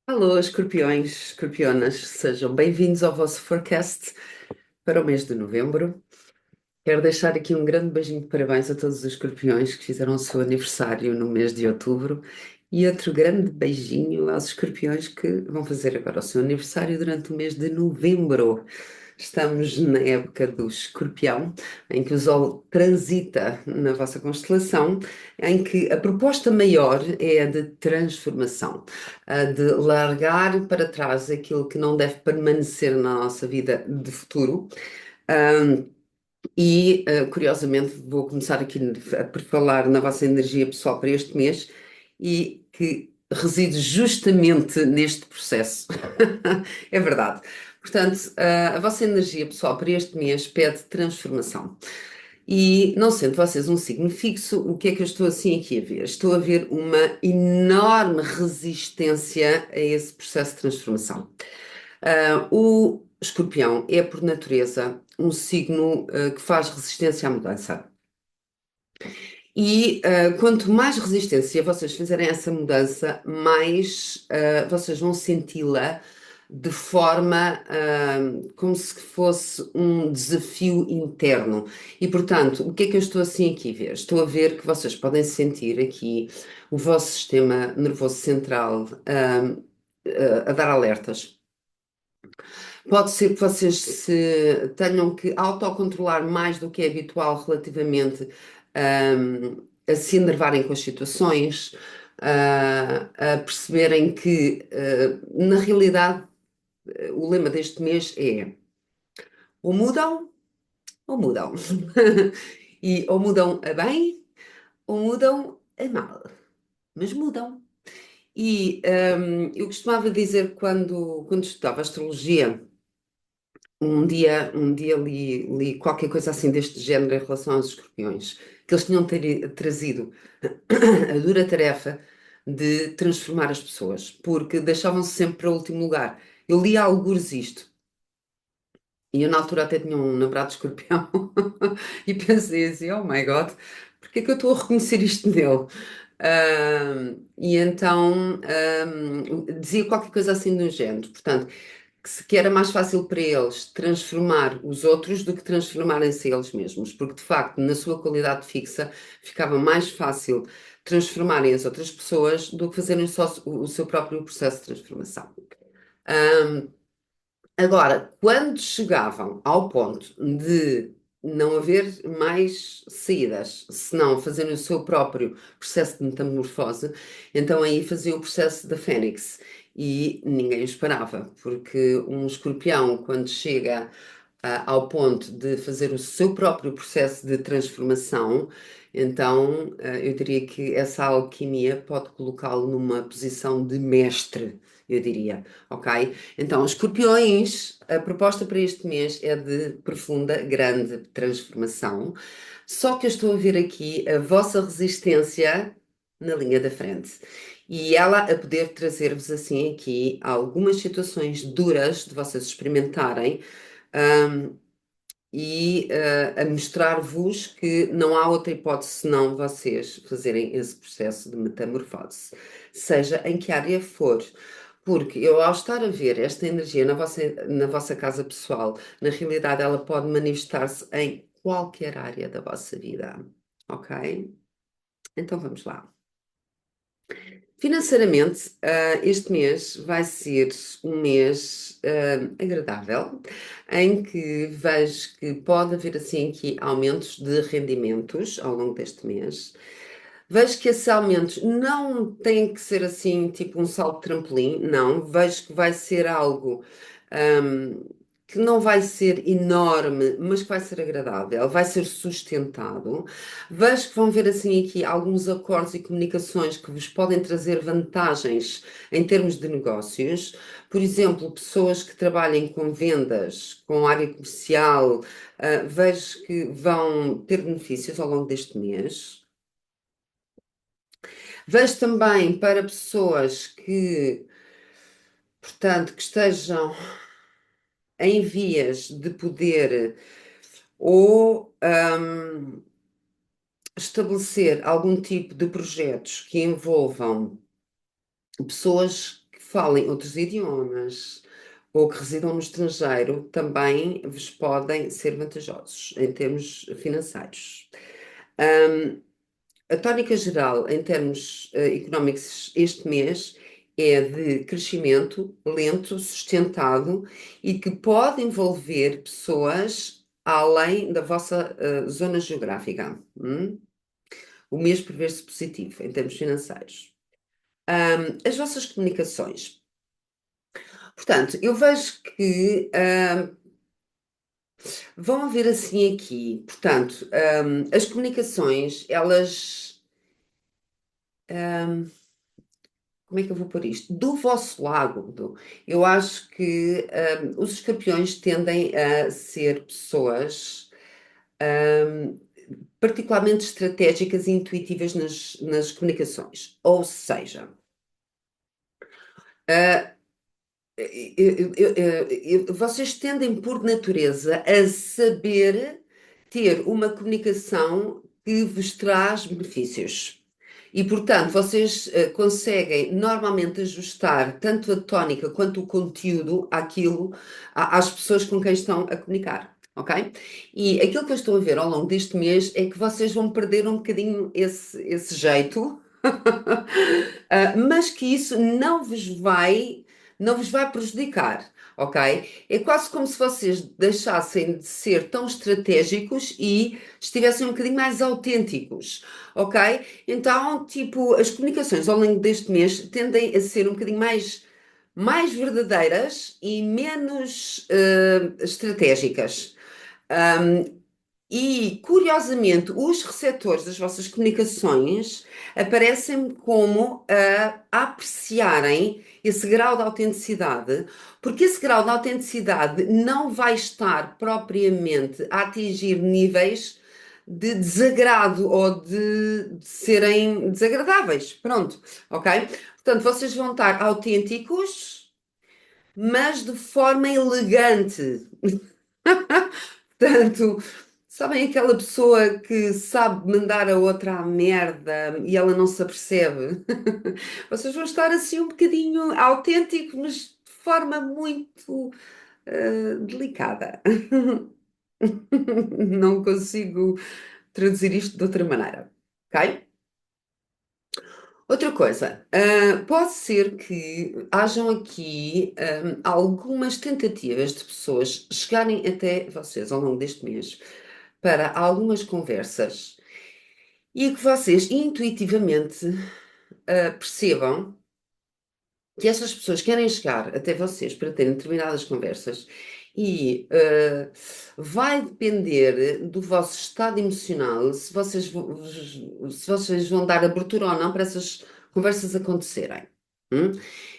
Alô, escorpiões, escorpionas, sejam bem-vindos ao vosso forecast para o mês de novembro. Quero deixar aqui um grande beijinho de parabéns a todos os escorpiões que fizeram o seu aniversário no mês de outubro e outro grande beijinho aos escorpiões que vão fazer agora o seu aniversário durante o mês de novembro. Estamos na época do escorpião, em que o Sol transita na vossa constelação, em que a proposta maior é a de transformação, a de largar para trás aquilo que não deve permanecer na nossa vida de futuro. Curiosamente, vou começar aqui por falar na vossa energia pessoal para este mês e que reside justamente neste processo. É verdade. Portanto, a vossa energia pessoal para este mês pede transformação. E não sendo vocês um signo fixo, o que é que eu estou assim aqui a ver? Estou a ver uma enorme resistência a esse processo de transformação. O escorpião é, por natureza, um signo que faz resistência à mudança. Quanto mais resistência vocês fizerem a essa mudança, mais vocês vão senti-la de forma como se fosse um desafio interno. E, portanto, o que é que eu estou assim aqui a ver? Estou a ver que vocês podem sentir aqui o vosso sistema nervoso central a dar alertas. Pode ser que vocês se tenham que autocontrolar mais do que é habitual relativamente a se enervarem com as situações, a perceberem que, na realidade, o lema deste mês é ou mudam ou mudam. E ou mudam a bem ou mudam a mal, mas mudam. Eu costumava dizer quando estudava astrologia. Um dia li qualquer coisa assim deste género em relação aos escorpiões, que eles tinham trazido a dura tarefa de transformar as pessoas, porque deixavam-se sempre para o último lugar. Eu li há algures isto, e eu na altura até tinha um namorado de escorpião, e pensei assim, oh my God, porque é que eu estou a reconhecer isto nele? Dizia qualquer coisa assim do género, portanto, que era mais fácil para eles transformar os outros do que transformarem-se eles mesmos, porque de facto, na sua qualidade fixa, ficava mais fácil transformarem as outras pessoas do que fazerem só o seu próprio processo de transformação. Ahm, Agora, quando chegavam ao ponto de não haver mais saídas, senão fazerem o seu próprio processo de metamorfose, então aí faziam o processo da Fênix. E ninguém o esperava, porque um escorpião, quando chega ao ponto de fazer o seu próprio processo de transformação, então eu diria que essa alquimia pode colocá-lo numa posição de mestre, eu diria, ok? Então, escorpiões, a proposta para este mês é de profunda, grande transformação, só que eu estou a ver aqui a vossa resistência na linha da frente. E ela a poder trazer-vos assim aqui algumas situações duras de vocês experimentarem, um, a mostrar-vos que não há outra hipótese senão vocês fazerem esse processo de metamorfose, seja em que área for. Porque eu, ao estar a ver esta energia na vossa casa pessoal, na realidade ela pode manifestar-se em qualquer área da vossa vida. Ok? Então vamos lá. Financeiramente, este mês vai ser um mês agradável, em que vejo que pode haver assim aqui aumentos de rendimentos ao longo deste mês. Vejo que esses aumentos não têm que ser assim, tipo um salto de trampolim, não. Vejo que vai ser algo, hum, que não vai ser enorme, mas que vai ser agradável, vai ser sustentado. Vejo que vão ver assim aqui alguns acordos e comunicações que vos podem trazer vantagens em termos de negócios. Por exemplo, pessoas que trabalhem com vendas, com área comercial, vejo que vão ter benefícios ao longo deste mês. Vejo também para pessoas que, portanto, que estejam em vias de poder ou estabelecer algum tipo de projetos que envolvam pessoas falem outros idiomas ou que residam no estrangeiro também vos podem ser vantajosos em termos financeiros. Ahm, a tónica geral, em termos económicos, este mês é de crescimento lento, sustentado e que pode envolver pessoas além da vossa zona geográfica. O mês prevê-se positivo em termos financeiros. As vossas comunicações. Portanto, eu vejo que vão haver assim aqui. Portanto, as comunicações, elas. ahm, como é que eu vou pôr isto? Do vosso lado, eu acho que os escorpiões tendem a ser pessoas ahm, particularmente estratégicas e intuitivas nas comunicações. Ou seja, ah, vocês tendem, por natureza, a saber ter uma comunicação que vos traz benefícios. E, portanto, vocês conseguem normalmente ajustar tanto a tónica quanto o conteúdo às pessoas com quem estão a comunicar. Ok? E aquilo que eu estou a ver ao longo deste mês é que vocês vão perder um bocadinho esse jeito, mas que isso não vos vai prejudicar, ok? É quase como se vocês deixassem de ser tão estratégicos e estivessem um bocadinho mais autênticos, ok? Então, tipo, as comunicações ao longo deste mês tendem a ser um bocadinho mais verdadeiras e menos estratégicas. E, curiosamente, os receptores das vossas comunicações aparecem como a apreciarem esse grau de autenticidade, porque esse grau de autenticidade não vai estar propriamente a atingir níveis de desagrado ou de serem desagradáveis. Pronto, ok? Portanto, vocês vão estar autênticos, mas de forma elegante. Portanto, sabem aquela pessoa que sabe mandar a outra à merda e ela não se apercebe? Vocês vão estar assim um bocadinho autênticos, mas de forma muito delicada. Não consigo traduzir isto de outra maneira, ok? Outra coisa, pode ser que hajam aqui algumas tentativas de pessoas chegarem até vocês ao longo deste mês para algumas conversas e que vocês intuitivamente percebam que essas pessoas querem chegar até vocês para terem determinadas conversas e vai depender do vosso estado emocional se vocês vão dar abertura ou não para essas conversas acontecerem. Hum?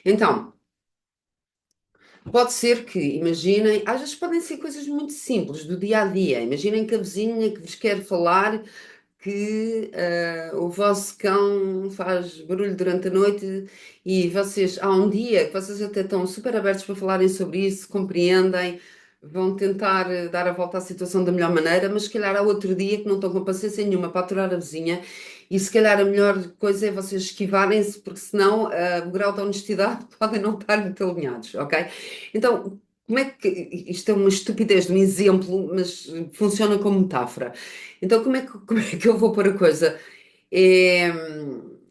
Então, pode ser que, imaginem, às vezes podem ser coisas muito simples do dia a dia. Imaginem que a vizinha que vos quer falar que o vosso cão faz barulho durante a noite e vocês, há um dia que vocês até estão super abertos para falarem sobre isso, compreendem, vão tentar dar a volta à situação da melhor maneira, mas se calhar há outro dia que não estão com paciência nenhuma para aturar a vizinha e se calhar a melhor coisa é vocês esquivarem-se, porque senão o grau de honestidade podem não estar muito alinhados, ok? Então, como é que isto é uma estupidez de um exemplo, mas funciona como metáfora. Então, como é que eu vou pôr a coisa? É,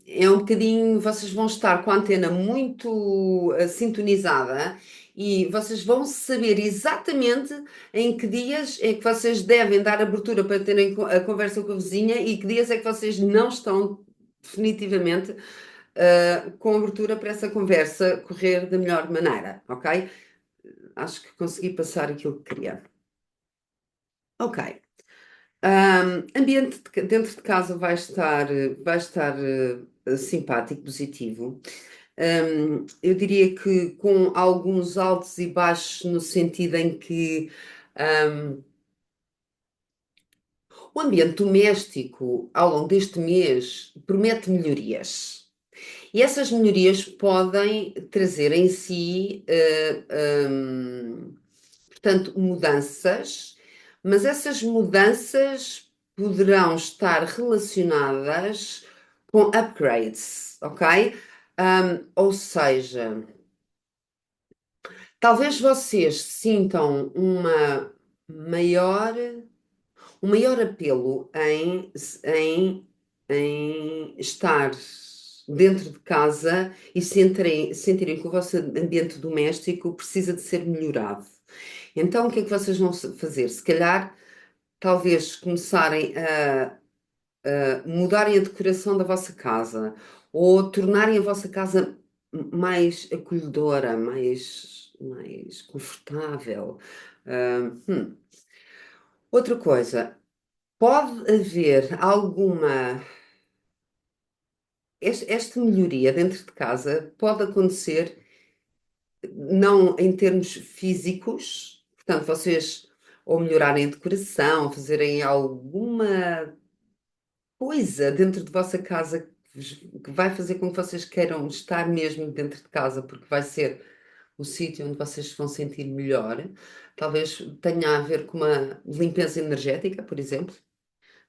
é um bocadinho, vocês vão estar com a antena muito sintonizada e vocês vão saber exatamente em que dias é que vocês devem dar abertura para terem a conversa com a vizinha e que dias é que vocês não estão definitivamente com abertura para essa conversa correr da melhor maneira, ok? Acho que consegui passar aquilo que queria. Ok. Ambiente dentro de casa vai estar simpático, positivo. Eu diria que com alguns altos e baixos, no sentido em que o ambiente doméstico, ao longo deste mês, promete melhorias. E essas melhorias podem trazer em si, portanto, mudanças, mas essas mudanças poderão estar relacionadas com upgrades, ok? Ou seja, Talvez vocês sintam maior, um maior apelo em estar dentro de casa e sentirem que o vosso ambiente doméstico precisa de ser melhorado. Então, o que é que vocês vão fazer? Se calhar, talvez começarem a mudarem a decoração da vossa casa ou tornarem a vossa casa mais acolhedora, mais confortável. Ah, Outra coisa, pode haver alguma. Esta melhoria dentro de casa pode acontecer não em termos físicos, portanto, vocês ou melhorarem a decoração, fazerem alguma coisa dentro de vossa casa que vai fazer com que vocês queiram estar mesmo dentro de casa, porque vai ser o sítio onde vocês se vão sentir melhor. Talvez tenha a ver com uma limpeza energética, por exemplo.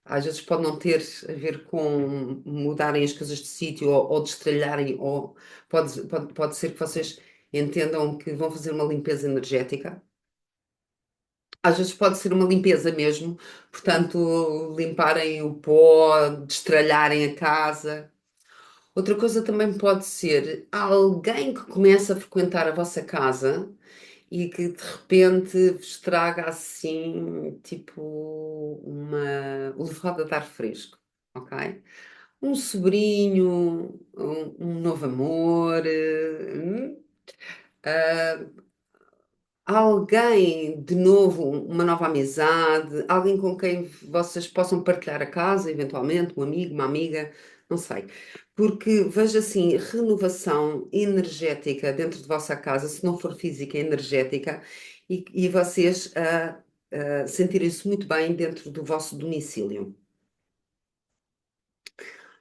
Às vezes pode não ter a ver com mudarem as coisas de sítio ou destralharem, ou pode ser que vocês entendam que vão fazer uma limpeza energética. Às vezes pode ser uma limpeza mesmo, portanto, limparem o pó, destralharem a casa. Outra coisa também pode ser alguém que começa a frequentar a vossa casa e que de repente vos traga assim, tipo, uma levada de ar fresco, ok? Um sobrinho, um novo amor, alguém de novo, uma nova amizade, alguém com quem vocês possam partilhar a casa, eventualmente, um amigo, uma amiga, não sei. Porque vejo assim, renovação energética dentro de vossa casa, se não for física, é energética, e vocês sentirem-se muito bem dentro do vosso domicílio.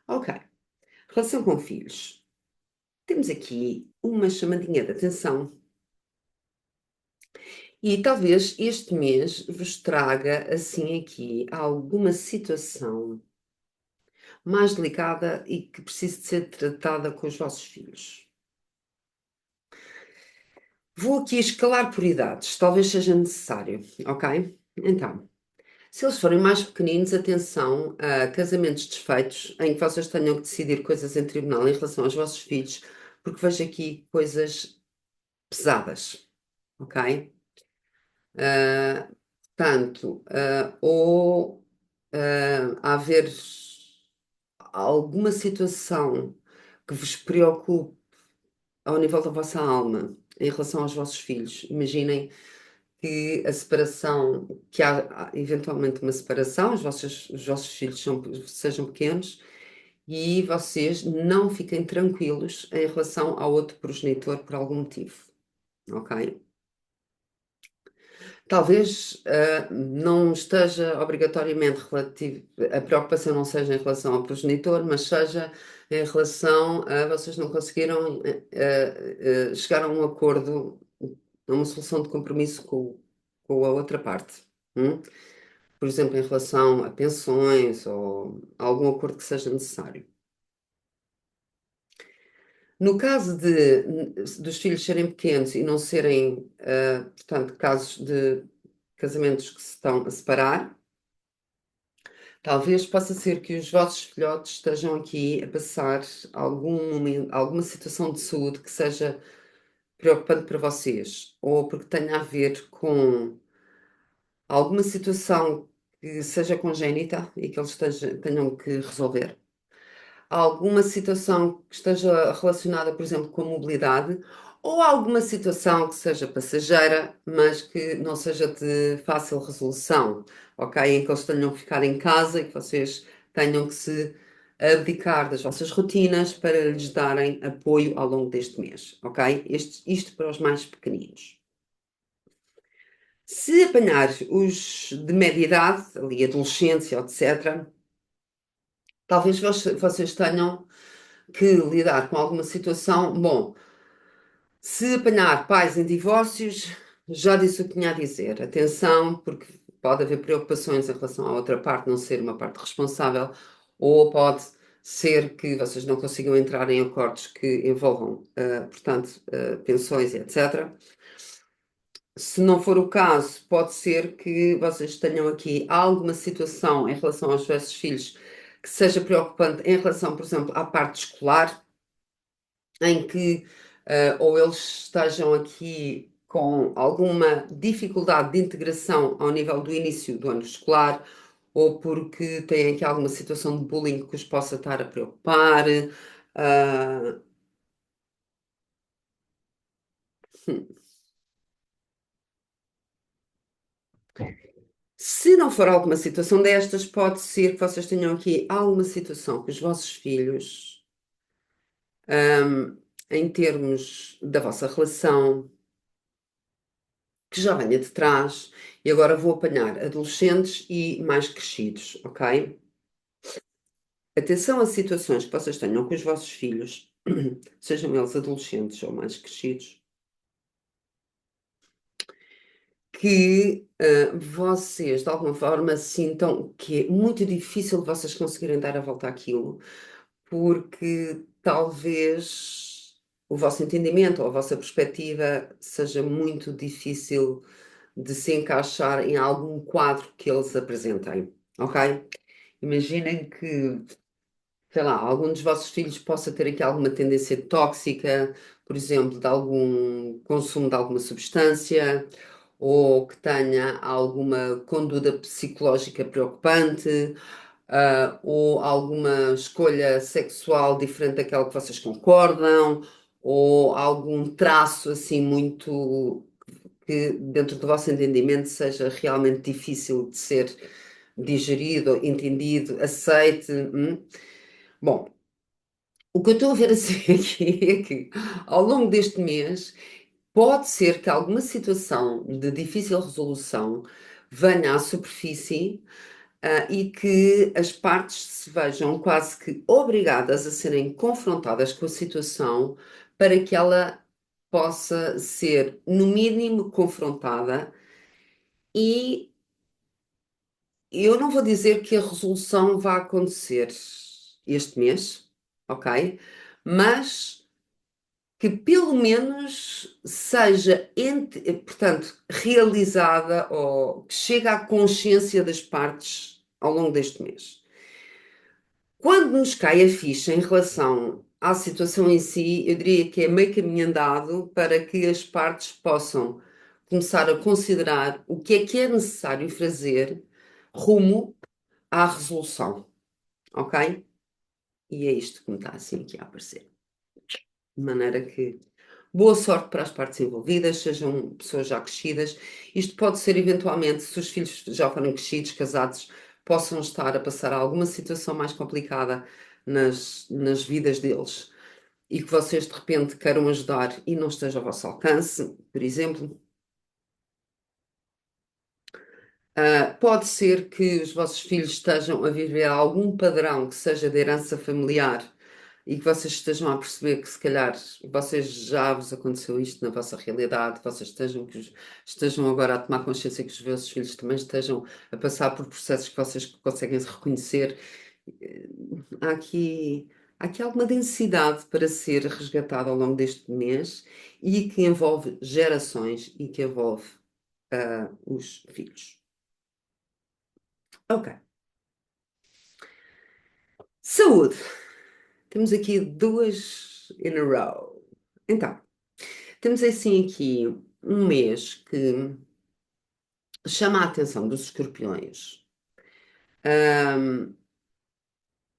Ok, relação com filhos. Temos aqui uma chamadinha de atenção. E talvez este mês vos traga assim aqui alguma situação mais delicada e que precise de ser tratada com os vossos filhos. Vou aqui escalar por idades, talvez seja necessário, ok? Então, se eles forem mais pequeninos, atenção a casamentos desfeitos em que vocês tenham que decidir coisas em tribunal em relação aos vossos filhos, porque vejo aqui coisas pesadas, ok? Ah, Portanto, ou haver alguma situação que vos preocupe ao nível da vossa alma em relação aos vossos filhos. Imaginem que a separação, que há eventualmente uma separação, os vossos filhos sejam pequenos e vocês não fiquem tranquilos em relação ao outro progenitor por algum motivo, ok? Talvez não esteja obrigatoriamente relativo, a preocupação não seja em relação ao progenitor, mas seja em relação a vocês não conseguiram chegar a um acordo, a uma solução de compromisso com a outra parte. Por exemplo, em relação a pensões ou algum acordo que seja necessário. No caso dos filhos serem pequenos e não serem, portanto, casos de casamentos que se estão a separar, talvez possa ser que os vossos filhotes estejam aqui a passar alguma situação de saúde que seja preocupante para vocês, ou porque tenha a ver com alguma situação que seja congénita e que eles tenham que resolver. Alguma situação que esteja relacionada, por exemplo, com a mobilidade, ou alguma situação que seja passageira, mas que não seja de fácil resolução, ok? Em que eles tenham que ficar em casa e que vocês tenham que se abdicar das vossas rotinas para lhes darem apoio ao longo deste mês, ok? Isto para os mais pequeninos. Se apanhar os de média idade, ali adolescência, etc., talvez vocês tenham que lidar com alguma situação. Bom, se apanhar pais em divórcios, já disse o que tinha a dizer. Atenção, porque pode haver preocupações em relação à outra parte não ser uma parte responsável, ou pode ser que vocês não consigam entrar em acordos que envolvam, portanto, pensões e etc. Se não for o caso, pode ser que vocês tenham aqui alguma situação em relação aos vossos filhos que seja preocupante em relação, por exemplo, à parte escolar, em que ou eles estejam aqui com alguma dificuldade de integração ao nível do início do ano escolar, ou porque têm aqui alguma situação de bullying que os possa estar a preocupar. ah, hum. Se não for alguma situação destas, pode ser que vocês tenham aqui alguma situação com os vossos filhos, em termos da vossa relação, que já venha de trás, e agora vou apanhar adolescentes e mais crescidos, ok? Atenção a situações que vocês tenham com os vossos filhos, sejam eles adolescentes ou mais crescidos, que vocês de alguma forma sintam que é muito difícil vocês conseguirem dar a volta àquilo, porque talvez o vosso entendimento ou a vossa perspectiva seja muito difícil de se encaixar em algum quadro que eles apresentem, ok? Imaginem que, sei lá, algum dos vossos filhos possa ter aqui alguma tendência tóxica, por exemplo, de algum consumo de alguma substância, ou que tenha alguma conduta psicológica preocupante, ou alguma escolha sexual diferente daquela que vocês concordam, ou algum traço assim muito que dentro do vosso entendimento seja realmente difícil de ser digerido, entendido, aceite. Bom, o que eu estou a ver assim aqui é que ao longo deste mês pode ser que alguma situação de difícil resolução venha à superfície, e que as partes se vejam quase que obrigadas a serem confrontadas com a situação para que ela possa ser, no mínimo, confrontada. E eu não vou dizer que a resolução vai acontecer este mês, ok? Mas que pelo menos seja, portanto, realizada ou que chegue à consciência das partes ao longo deste mês. Quando nos cai a ficha em relação à situação em si, eu diria que é meio caminho andado para que as partes possam começar a considerar o que é necessário fazer rumo à resolução, ok? E é isto que me está assim aqui a aparecer. De maneira que boa sorte para as partes envolvidas, sejam pessoas já crescidas. Isto pode ser eventualmente, se os filhos já forem crescidos, casados, possam estar a passar alguma situação mais complicada nas vidas deles e que vocês de repente queiram ajudar e não esteja ao vosso alcance, por exemplo. Pode ser que os vossos filhos estejam a viver algum padrão que seja de herança familiar e que vocês estejam a perceber que se calhar vocês já vos aconteceu isto na vossa realidade, vocês estejam agora a tomar consciência que os vossos filhos também estejam a passar por processos que vocês conseguem reconhecer. Eh, Há aqui, há aqui alguma densidade para ser resgatada ao longo deste mês e que envolve gerações e que envolve os filhos. Ok. Saúde. Temos aqui duas in a row. Então, temos assim aqui um mês que chama a atenção dos escorpiões. Ahm,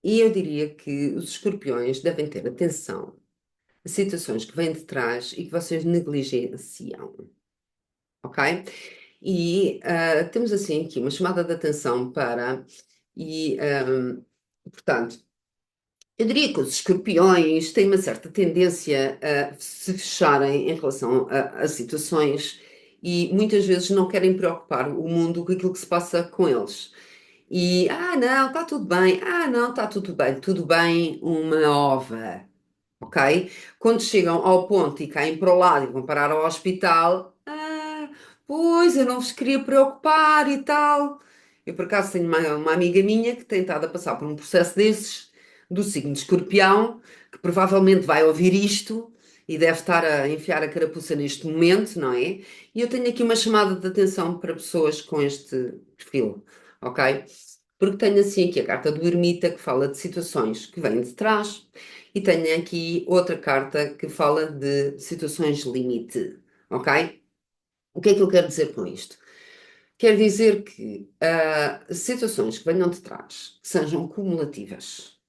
e eu diria que os escorpiões devem ter atenção a situações que vêm de trás e que vocês negligenciam, ok? E temos assim aqui uma chamada de atenção para, e portanto, eu diria que os escorpiões têm uma certa tendência a se fecharem em relação a situações e muitas vezes não querem preocupar o mundo com aquilo que se passa com eles. E, não, está tudo bem, não, está tudo bem, uma ova, ok? Quando chegam ao ponto e caem para o lado e vão parar ao hospital, pois eu não vos queria preocupar e tal. Eu por acaso tenho uma amiga minha que tem estado a passar por um processo desses, do signo de Escorpião, que provavelmente vai ouvir isto e deve estar a enfiar a carapuça neste momento, não é? E eu tenho aqui uma chamada de atenção para pessoas com este perfil, ok? Porque tenho assim aqui a carta do ermita que fala de situações que vêm de trás e tenho aqui outra carta que fala de situações limite, ok? O que é que eu quero dizer com isto? Quer dizer que situações que venham de trás, que sejam cumulativas,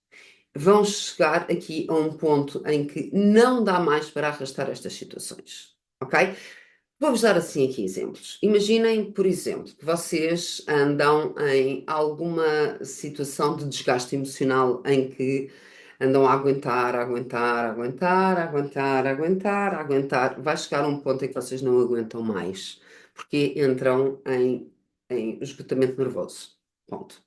vão chegar aqui a um ponto em que não dá mais para arrastar estas situações, ok? Vou-vos dar assim aqui exemplos. Imaginem, por exemplo, que vocês andam em alguma situação de desgaste emocional em que andam a aguentar, aguentar, aguentar, aguentar, aguentar, aguentar. Vai chegar a um ponto em que vocês não aguentam mais, porque entram em esgotamento nervoso. Ponto.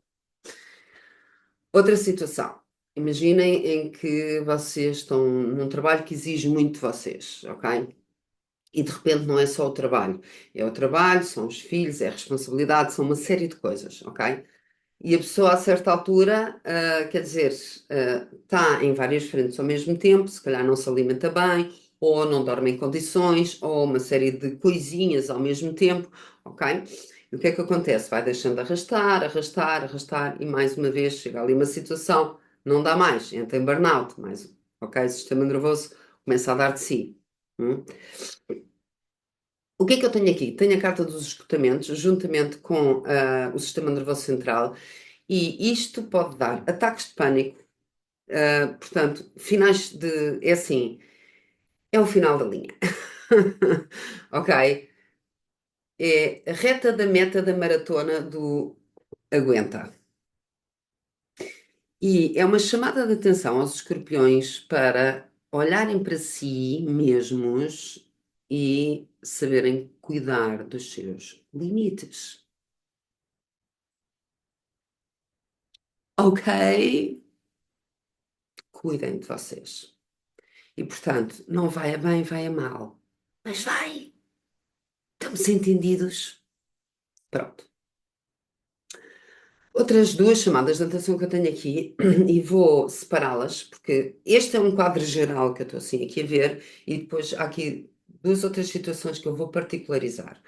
Outra situação. Imaginem em que vocês estão num trabalho que exige muito de vocês, ok? E de repente não é só o trabalho. É o trabalho, são os filhos, é a responsabilidade, são uma série de coisas, ok? E a pessoa, a certa altura, quer dizer, está em várias frentes ao mesmo tempo, se calhar não se alimenta bem, ou não dorme em condições, ou uma série de coisinhas ao mesmo tempo, ok? E o que é que acontece? Vai deixando arrastar, arrastar, arrastar, e mais uma vez chega ali uma situação, não dá mais, entra em burnout, mais, ok? O sistema nervoso começa a dar de si. Hum? O que é que eu tenho aqui? Tenho a carta dos esgotamentos, juntamente com o sistema nervoso central, e isto pode dar ataques de pânico, portanto, finais de. É assim, é o final da linha. Ok? É a reta da meta da maratona do aguenta. E é uma chamada de atenção aos escorpiões para olharem para si mesmos e saberem cuidar dos seus limites. Ok? Cuidem de vocês. E portanto, não vai a bem, vai a mal. Mas vai! Estamos entendidos? Pronto. Outras duas chamadas de atenção que eu tenho aqui, e vou separá-las, porque este é um quadro geral que eu estou assim aqui a ver, e depois há aqui duas outras situações que eu vou particularizar.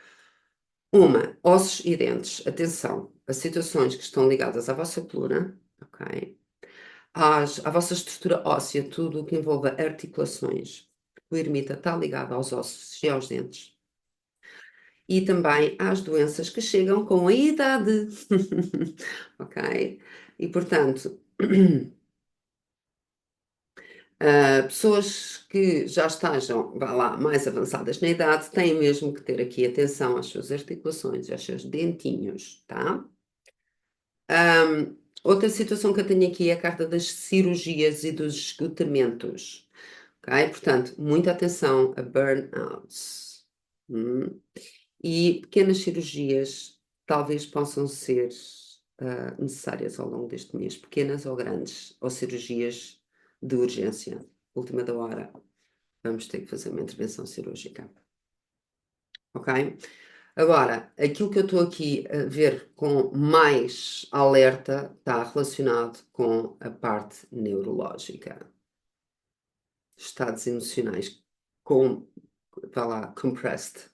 Uma, ossos e dentes. Atenção, a situações que estão ligadas à vossa coluna, ok? À vossa estrutura óssea, tudo o que envolva articulações. O ermita está ligado aos ossos e aos dentes. E também às doenças que chegam com a idade. Ok? E portanto, pessoas que já estejam, vá lá, mais avançadas na idade, têm mesmo que ter aqui atenção às suas articulações e aos seus dentinhos, tá? Outra situação que eu tenho aqui é a carta das cirurgias e dos esgotamentos. Ok? Portanto, muita atenção a burnouts. E pequenas cirurgias talvez possam ser necessárias ao longo deste mês, pequenas ou grandes, ou cirurgias de urgência, última da hora. Vamos ter que fazer uma intervenção cirúrgica. Ok? Agora, aquilo que eu estou aqui a ver com mais alerta está relacionado com a parte neurológica, estados emocionais com, vá lá, compressed.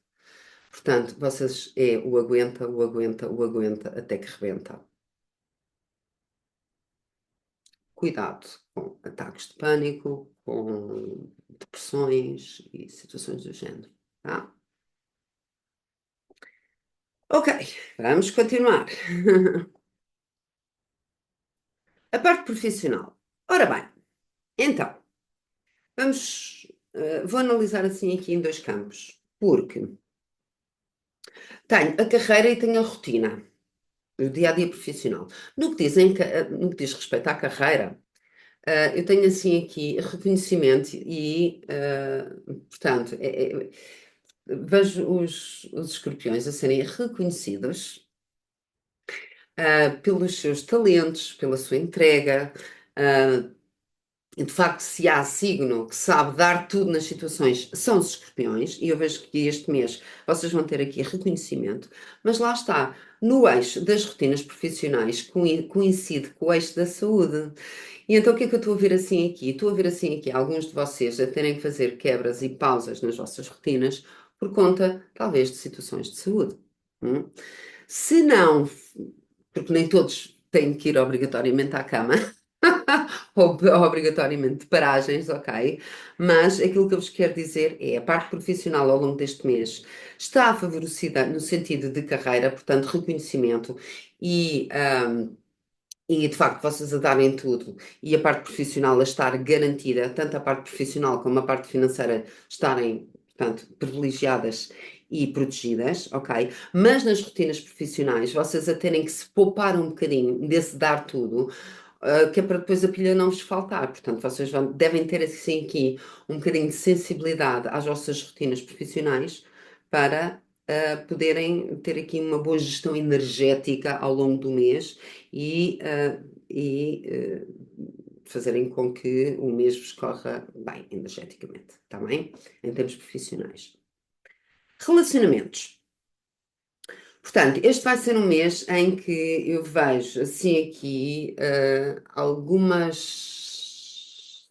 Portanto, vocês é o aguenta, o aguenta, o aguenta até que rebenta. Cuidado com ataques de pânico, com depressões e situações do género, tá? Ok, vamos continuar. A parte profissional. Ora bem, então, vou analisar assim aqui em dois campos, porque tenho a carreira e tenho a rotina, o dia a dia profissional. No que diz respeito à carreira, eu tenho assim aqui reconhecimento e, portanto, vejo os escorpiões a serem reconhecidos pelos seus talentos, pela sua entrega, de facto, se há signo que sabe dar tudo nas situações, são os escorpiões, e eu vejo que este mês vocês vão ter aqui reconhecimento, mas lá está, no eixo das rotinas profissionais coincide com o eixo da saúde. E então o que é que eu estou a ver assim aqui? Estou a ver assim aqui alguns de vocês a terem que fazer quebras e pausas nas vossas rotinas por conta, talvez, de situações de saúde. Hum? Se não, porque nem todos têm que ir obrigatoriamente à cama, ou obrigatoriamente de paragens, ok? Mas aquilo que eu vos quero dizer é a parte profissional ao longo deste mês está favorecida no sentido de carreira, portanto, reconhecimento e. E de facto, vocês a darem tudo e a parte profissional a estar garantida, tanto a parte profissional como a parte financeira estarem, portanto, privilegiadas e protegidas, ok? Mas nas rotinas profissionais, vocês a terem que se poupar um bocadinho desse dar tudo, que é para depois a pilha não vos faltar. Portanto, vocês devem ter assim aqui um bocadinho de sensibilidade às vossas rotinas profissionais para poderem ter aqui uma boa gestão energética ao longo do mês e fazerem com que o mês vos corra bem energeticamente, está bem? Em termos profissionais. Relacionamentos. Portanto, este vai ser um mês em que eu vejo assim aqui algumas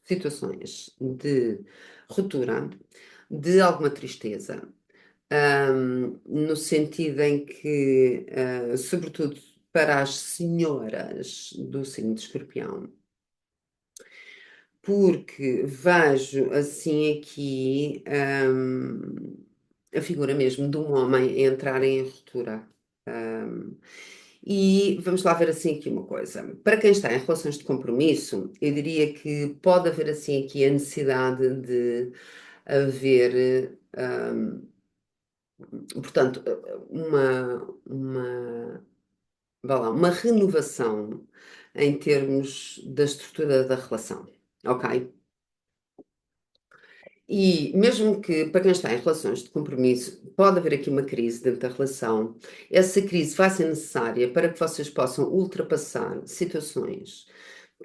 situações de ruptura, de alguma tristeza, no sentido em que, sobretudo para as senhoras do signo de Escorpião, porque vejo assim aqui a figura mesmo de um homem a entrar em ruptura. Hum, e vamos lá ver assim aqui uma coisa. Para quem está em relações de compromisso, eu diria que pode haver assim aqui a necessidade de haver, portanto, vá lá, uma renovação em termos da estrutura da relação, ok? E mesmo que para quem está em relações de compromisso, pode haver aqui uma crise dentro da relação. Essa crise vai ser necessária para que vocês possam ultrapassar situações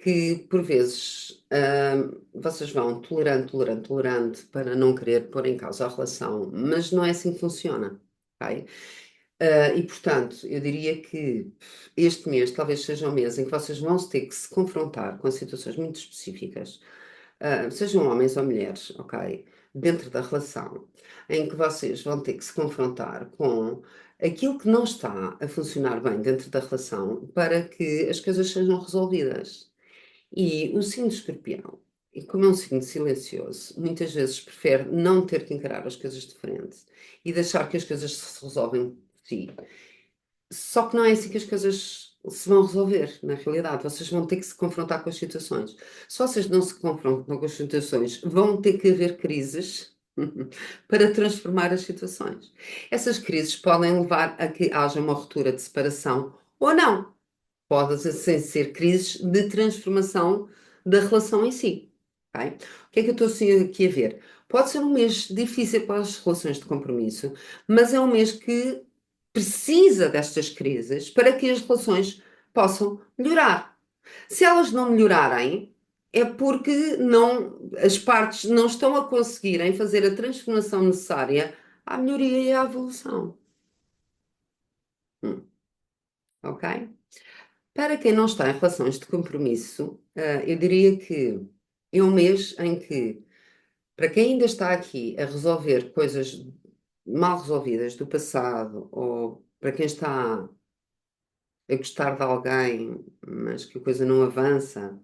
que, por vezes, vocês vão tolerando, tolerando, tolerando para não querer pôr em causa a relação, mas não é assim que funciona, ok? E portanto, eu diria que este mês talvez seja o mês em que vocês vão ter que se confrontar com situações muito específicas, sejam homens ou mulheres, ok? Dentro da relação, em que vocês vão ter que se confrontar com aquilo que não está a funcionar bem dentro da relação para que as coisas sejam resolvidas. E o signo de Escorpião, e como é um signo silencioso, muitas vezes prefere não ter que encarar as coisas de frente e deixar que as coisas se resolvem por si. Só que não é assim que as coisas se vão resolver, na realidade. Vocês vão ter que se confrontar com as situações. Se vocês não se confrontam com as situações, vão ter que haver crises para transformar as situações. Essas crises podem levar a que haja uma ruptura de separação ou não. Podem sem ser crises de transformação da relação em si. Ok? O que é que eu estou assim aqui a ver? Pode ser um mês difícil para as relações de compromisso, mas é um mês que precisa destas crises para que as relações possam melhorar. Se elas não melhorarem, é porque as partes não estão a conseguirem fazer a transformação necessária à melhoria e à evolução. Hum, ok? Para quem não está em relações de compromisso, eu diria que é um mês em que, para quem ainda está aqui a resolver coisas mal resolvidas do passado, ou para quem está a gostar de alguém, mas que a coisa não avança,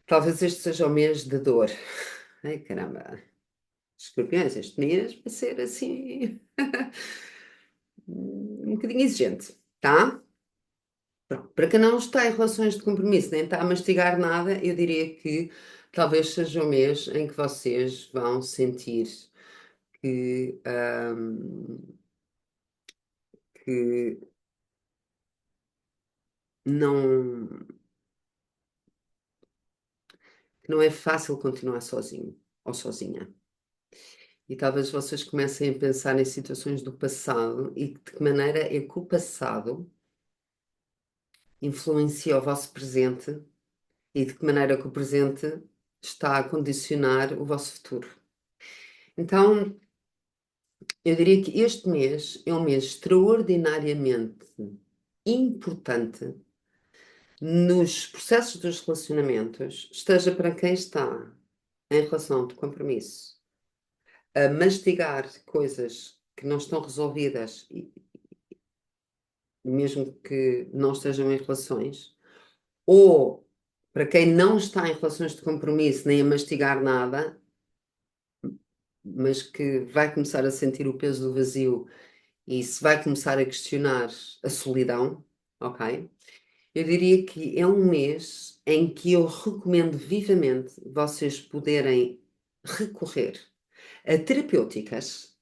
talvez este seja o mês de dor. Ai, caramba, escorpiões, este mês vai ser assim um bocadinho exigente, tá? Pronto, para quem não está em relações de compromisso, nem está a mastigar nada, eu diria que talvez seja o mês em que vocês vão sentir que, que não, que não é fácil continuar sozinho ou sozinha. E talvez vocês comecem a pensar em situações do passado e de que maneira é que o passado influencia o vosso presente e de que maneira que o presente está a condicionar o vosso futuro. Então, eu diria que este mês é um mês extraordinariamente importante nos processos dos relacionamentos, esteja para quem está em relação de compromisso, a mastigar coisas que não estão resolvidas, e mesmo que não estejam em relações, ou para quem não está em relações de compromisso nem a mastigar nada, mas que vai começar a sentir o peso do vazio e se vai começar a questionar a solidão, ok? Eu diria que é um mês em que eu recomendo vivamente vocês poderem recorrer a terapêuticas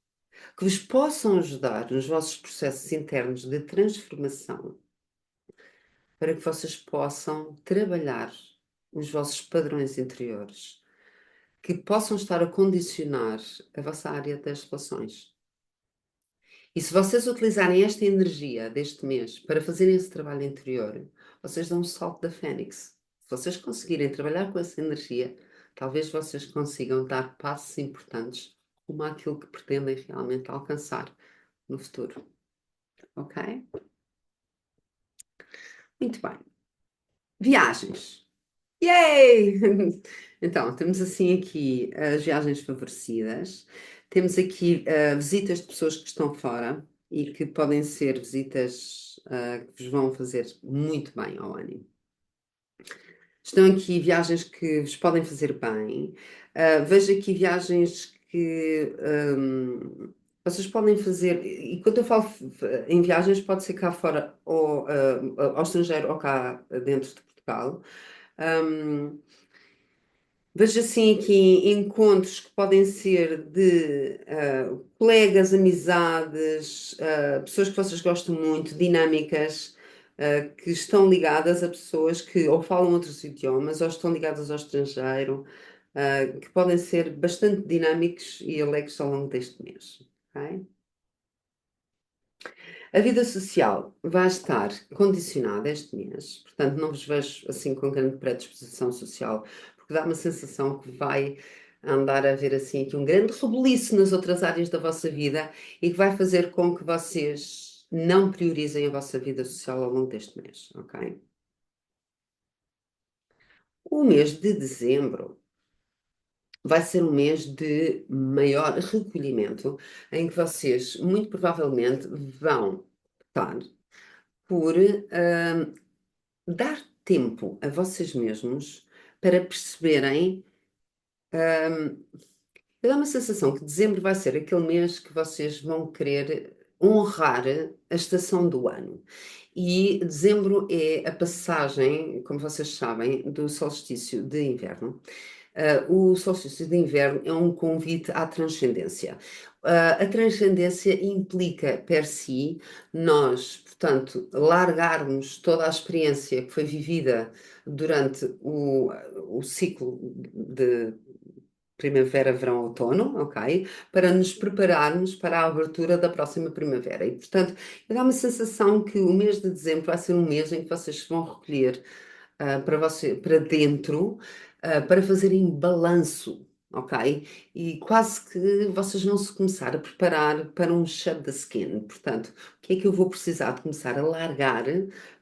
que vos possam ajudar nos vossos processos internos de transformação para que vocês possam trabalhar os vossos padrões interiores, que possam estar a condicionar a vossa área das relações. E se vocês utilizarem esta energia deste mês para fazerem esse trabalho interior, vocês dão um salto da fênix. Se vocês conseguirem trabalhar com essa energia, talvez vocês consigam dar passos importantes rumo àquilo que pretendem realmente alcançar no futuro. Ok? Muito bem. Viagens. Yay! Então, temos assim aqui as viagens favorecidas. Temos aqui visitas de pessoas que estão fora e que podem ser visitas que vos vão fazer muito bem ao ânimo. Estão aqui viagens que vos podem fazer bem. Vejo aqui viagens que vocês podem fazer, e quando eu falo em viagens, pode ser cá fora, ou ao estrangeiro, ou cá dentro de Portugal. Um, Vejo assim aqui encontros que podem ser de colegas, amizades, pessoas que vocês gostam muito, dinâmicas, que estão ligadas a pessoas que ou falam outros idiomas ou estão ligadas ao estrangeiro, que podem ser bastante dinâmicos e alegres ao longo deste mês. Ok? A vida social vai estar condicionada este mês, portanto, não vos vejo assim com grande predisposição social, porque dá uma sensação que vai andar a haver assim aqui um grande rebuliço nas outras áreas da vossa vida e que vai fazer com que vocês não priorizem a vossa vida social ao longo deste mês, ok? O mês de dezembro vai ser um mês de maior recolhimento, em que vocês muito provavelmente vão estar por dar tempo a vocês mesmos para perceberem. Dá uma sensação que dezembro vai ser aquele mês que vocês vão querer honrar a estação do ano. E dezembro é a passagem, como vocês sabem, do solstício de inverno. O solstício de inverno é um convite à transcendência. A transcendência implica, per si, nós, portanto, largarmos toda a experiência que foi vivida durante o ciclo de primavera, verão, outono, ok? Para nos prepararmos para a abertura da próxima primavera. E, portanto, dá uma sensação que o mês de dezembro vai ser um mês em que vocês se vão recolher para dentro, para fazerem balanço, ok? E quase que vocês vão se começar a preparar para um shed the skin. Portanto, o que é que eu vou precisar de começar a largar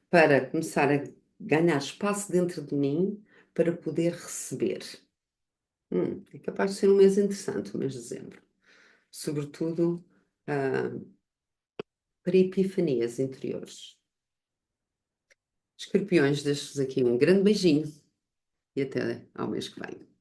para começar a ganhar espaço dentro de mim para poder receber? É capaz de ser um mês interessante, o mês de dezembro. Sobretudo, ah, para epifanias interiores. Escorpiões, deixo-vos aqui um grande beijinho e até ao mês que vem.